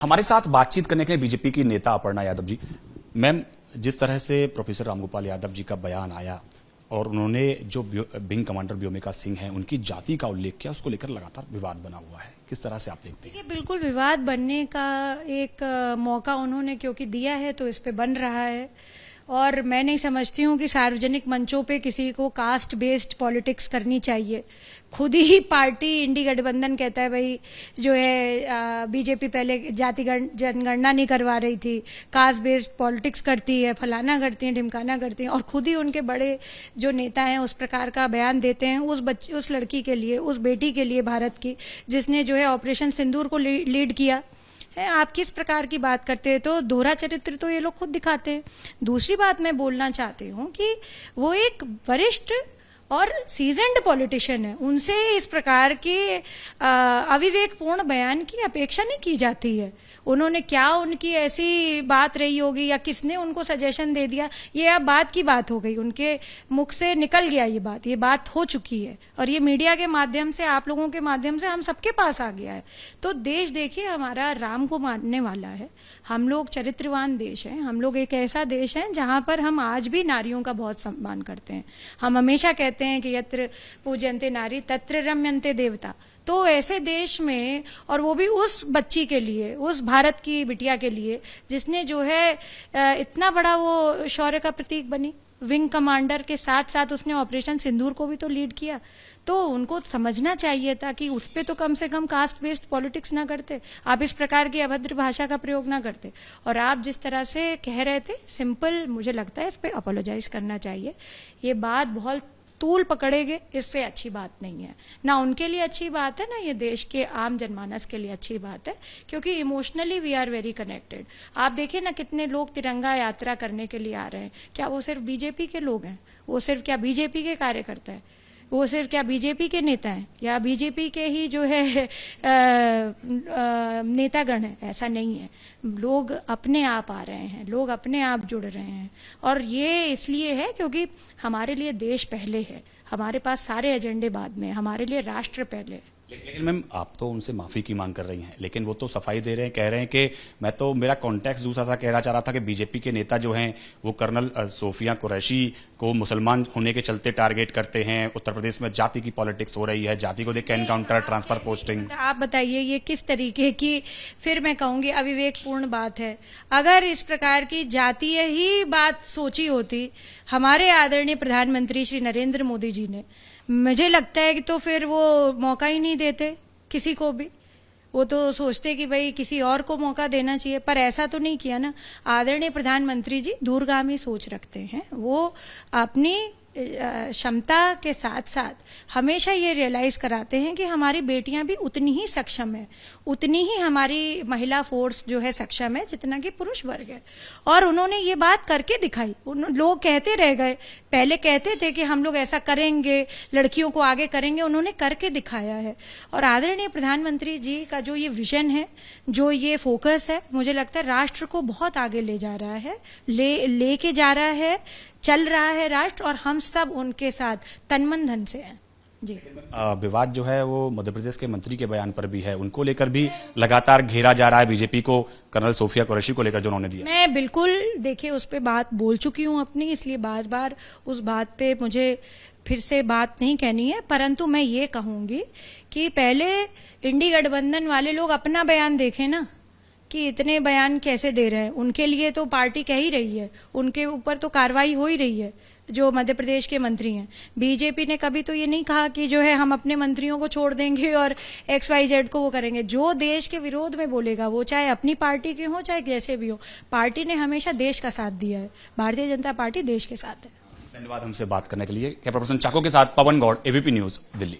हमारे साथ बातचीत करने के लिए बीजेपी की नेता अपर्णा यादव जी। मैम, जिस तरह से प्रोफेसर रामगोपाल यादव जी का बयान आया और उन्होंने जो विंग कमांडर व्योमिका सिंह हैं उनकी जाति का उल्लेख किया, उसको लेकर लगातार विवाद बना हुआ है, किस तरह से आप देखते हैं? बिल्कुल विवाद बनने का एक मौका उन्होंने क्योंकि दिया है तो इस पे बन रहा है। और मैं नहीं समझती हूँ कि सार्वजनिक मंचों पे किसी को कास्ट बेस्ड पॉलिटिक्स करनी चाहिए। खुद ही पार्टी इंडी गठबंधन कहता है भाई जो है बीजेपी पहले जाति जनगणना नहीं करवा रही थी, कास्ट बेस्ड पॉलिटिक्स करती है, फलाना करती है, ढिमकाना करती है, और खुद ही उनके बड़े जो नेता हैं उस प्रकार का बयान देते हैं उस लड़की के लिए, उस बेटी के लिए भारत की, जिसने जो है ऑपरेशन सिंदूर को लीड किया है। आप किस प्रकार की बात करते हैं? तो दोहरा चरित्र तो ये लोग खुद दिखाते हैं। दूसरी बात मैं बोलना चाहती हूँ कि वो एक वरिष्ठ और सीजन्ड पॉलिटिशियन है, उनसे इस प्रकार के अविवेकपूर्ण बयान की अपेक्षा नहीं की जाती है। उन्होंने क्या, उनकी ऐसी बात रही होगी या किसने उनको सजेशन दे दिया, ये अब बात की बात हो गई, उनके मुख से निकल गया ये बात हो चुकी है और ये मीडिया के माध्यम से, आप लोगों के माध्यम से हम सबके पास आ गया है। तो देश देखिए हमारा राम को मानने वाला है, हम लोग चरित्रवान देश हैं, हम लोग एक ऐसा देश है जहां पर हम आज भी नारियों का बहुत सम्मान करते हैं। हम हमेशा कहते हैं कि यत्र पूजन्ते नारी तत्र रम्यन्ते देवता। तो ऐसे देश में, और वो भी उस बच्ची के लिए, उस भारत की बिटिया के लिए जिसने जो है इतना बड़ा वो शौर्य का प्रतीक बनी, विंग कमांडर के साथ साथ उसने ऑपरेशन सिंदूर को भी तो लीड किया। तो उनको समझना चाहिए था कि उस पे तो कम से कम कास्ट बेस्ड पॉलिटिक्स ना करते, आप इस प्रकार की अभद्र भाषा का प्रयोग ना करते। और आप जिस तरह से कह रहे थे, सिंपल मुझे लगता है इस पे अपोलोजाइज करना चाहिए। ये बात बहुत तूल पकड़ेगे, इससे अच्छी बात नहीं है, ना उनके लिए अच्छी बात है, ना ये देश के आम जनमानस के लिए अच्छी बात है, क्योंकि emotionally we are very connected. आप देखिए ना कितने लोग तिरंगा यात्रा करने के लिए आ रहे हैं। क्या वो सिर्फ बीजेपी के लोग हैं? वो सिर्फ क्या बीजेपी के कार्यकर्ता है? वो सिर्फ क्या बीजेपी के नेता हैं या बीजेपी के ही जो है नेतागण हैं? ऐसा नहीं है। लोग अपने आप आ रहे हैं, लोग अपने आप जुड़ रहे हैं, और ये इसलिए है क्योंकि हमारे लिए देश पहले है, हमारे पास सारे एजेंडे बाद में, हमारे लिए राष्ट्र पहले है। लेकिन मैम, आप तो उनसे माफी की मांग कर रही हैं, लेकिन वो तो सफाई दे रहे हैं, कह रहे हैं कि मैं तो, मेरा कॉन्टेक्स्ट दूसरा सा कहना चाह रहा था कि बीजेपी के नेता जो हैं वो कर्नल सोफिया कुरैशी को मुसलमान होने के चलते टारगेट करते हैं। उत्तर प्रदेश में जाति की पॉलिटिक्स हो रही है, जाति को देख के एनकाउंटर, ट्रांसफर पोस्टिंग। आप बताइए ये किस तरीके की, फिर मैं कहूंगी अविवेकपूर्ण बात है। अगर इस प्रकार की जातीय ही बात सोची होती हमारे आदरणीय प्रधानमंत्री श्री नरेंद्र मोदी जी ने, मुझे लगता है कि तो फिर वो मौका ही नहीं देते किसी को भी। वो तो सोचते कि भाई किसी और को मौका देना चाहिए, पर ऐसा तो नहीं किया ना। आदरणीय प्रधानमंत्री जी दूरगामी सोच रखते हैं, वो अपनी क्षमता के साथ साथ हमेशा ये रियलाइज कराते हैं कि हमारी बेटियां भी उतनी ही सक्षम है, उतनी ही हमारी महिला फोर्स जो है सक्षम है जितना कि पुरुष वर्ग है। और उन्होंने ये बात करके दिखाई। लोग कहते रह गए, पहले कहते थे कि हम लोग ऐसा करेंगे, लड़कियों को आगे करेंगे, उन्होंने करके दिखाया है। और आदरणीय प्रधानमंत्री जी का जो ये विजन है, जो ये फोकस है, मुझे लगता है राष्ट्र को बहुत आगे ले जा रहा है, लेके जा रहा है, चल रहा है राष्ट्र, और हम सब उनके साथ तन मन धन से हैं। जी, विवाद जो है वो मध्य प्रदेश के मंत्री के बयान पर भी है, उनको लेकर भी लगातार घेरा जा रहा है बीजेपी को, कर्नल सोफिया कुरैशी को लेकर जो उन्होंने दिया। मैं बिल्कुल देखिए उस पर बात बोल चुकी हूँ अपनी, इसलिए बार बार उस बात पे मुझे फिर से बात नहीं कहनी है। परंतु मैं ये कहूंगी कि पहले इंडी गठबंधन वाले लोग अपना बयान देखें ना, कि इतने बयान कैसे दे रहे हैं। उनके लिए तो पार्टी कह ही रही है, उनके ऊपर तो कार्रवाई हो ही रही है जो मध्य प्रदेश के मंत्री हैं। बीजेपी ने कभी तो ये नहीं कहा कि जो है हम अपने मंत्रियों को छोड़ देंगे और XYZ को वो करेंगे। जो देश के विरोध में बोलेगा, वो चाहे अपनी पार्टी के हो चाहे जैसे भी हो, पार्टी ने हमेशा देश का साथ दिया है। भारतीय जनता पार्टी देश के साथ है। धन्यवाद हमसे बात करने के लिए। कैमरा पर्सन चाको के साथ पवन गौड़, ABP न्यूज, दिल्ली।